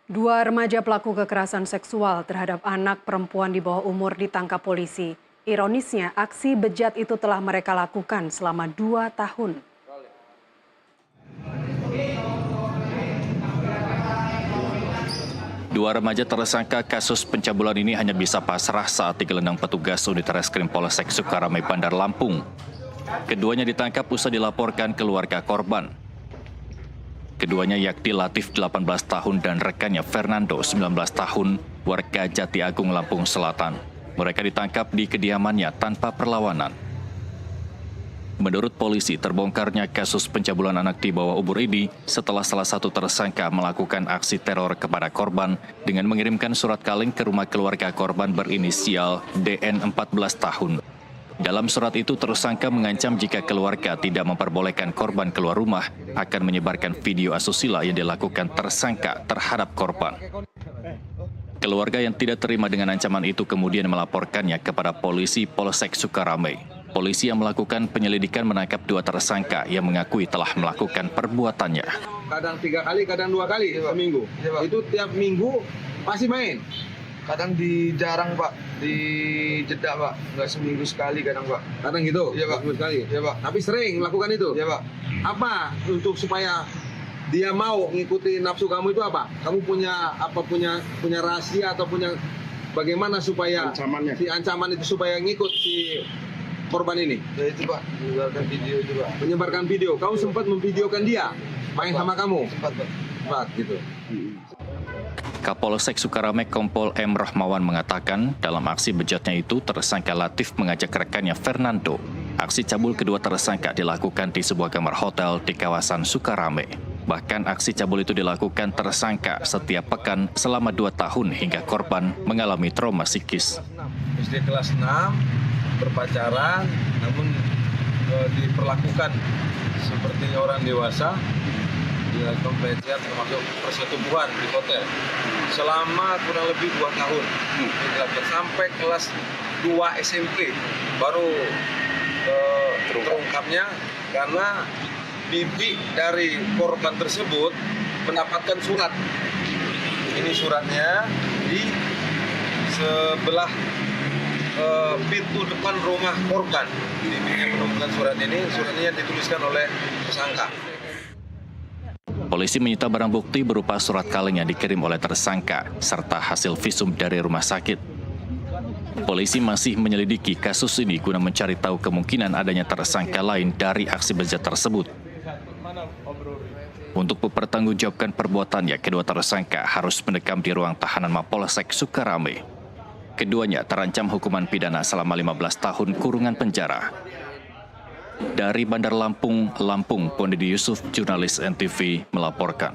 Dua remaja pelaku kekerasan seksual terhadap anak perempuan di bawah umur ditangkap polisi. Ironisnya, aksi bejat itu telah mereka lakukan selama 2 tahun. Dua remaja tersangka kasus pencabulan ini hanya bisa pasrah saat digelandang petugas unit reskrim Polsek Sukaramai, Bandar Lampung. Keduanya ditangkap usai dilaporkan keluarga korban. Keduanya yakni Latif 18 tahun dan rekannya Fernando 19 tahun, warga Jati Agung, Lampung Selatan. Mereka ditangkap di kediamannya tanpa perlawanan. Menurut polisi, terbongkarnya kasus pencabulan anak di bawah umur ini setelah salah satu tersangka melakukan aksi teror kepada korban dengan mengirimkan surat kaleng ke rumah keluarga korban berinisial DN 14 tahun. Dalam surat itu, tersangka mengancam jika keluarga tidak memperbolehkan korban keluar rumah akan menyebarkan video asusila yang dilakukan tersangka terhadap korban. Keluarga yang tidak terima dengan ancaman itu kemudian melaporkannya kepada polisi Polsek Sukaramai. Polisi yang melakukan penyelidikan menangkap dua tersangka yang mengakui telah melakukan perbuatannya. Kadang 3 kali, kadang 2 kali seminggu. Itu tiap minggu pasti main. Kadang jarang Pak, di jeda Pak, nggak seminggu sekali kadang Pak. Kadang gitu? Iya Pak. Seminggu sekali? Iya Pak. Tapi sering melakukan itu? Iya Pak. Apa untuk supaya dia mau ngikuti nafsu kamu itu apa? Kamu punya rahasia atau punya bagaimana supaya si ancaman itu supaya ngikut si korban ini? Ya itu Pak, menyebarkan video itu Pak. Menyebarkan video. Kamu sempat memvideokan dia main sama kamu? Sempat Pak. Sempat gitu. Kapolsek Sukaramai Kompol M. Rahmawan mengatakan dalam aksi bejatnya itu tersangka Latif mengajak rekannya Fernando. Aksi cabul kedua tersangka dilakukan di sebuah kamar hotel di kawasan Sukaramai. Bahkan aksi cabul itu dilakukan tersangka setiap pekan selama 2 tahun hingga korban mengalami trauma psikis. SD kelas 6 berpacaran, namun diperlakukan seperti orang dewasa, dilakukan pelecehan termasuk persetubuhan di hotel selama kurang lebih 2 tahun. Dilakukan sampai kelas 2 SMP baru terungkapnya karena bibi dari korban tersebut mendapatkan surat. Ini suratnya di sebelah pintu depan rumah korban. Bibi menemukan surat ini, suratnya dituliskan oleh tersangka. Polisi menyita barang bukti berupa surat kaleng yang dikirim oleh tersangka, serta hasil visum dari rumah sakit. Polisi masih menyelidiki kasus ini guna mencari tahu kemungkinan adanya tersangka lain dari aksi bejat tersebut. Untuk mempertanggungjawabkan perbuatannya, kedua tersangka harus mendekam di ruang tahanan Mapolsek Sukaramai. Keduanya terancam hukuman pidana selama 15 tahun kurungan penjara. Dari Bandar Lampung, Pondedi Yusuf, jurnalis NTV melaporkan.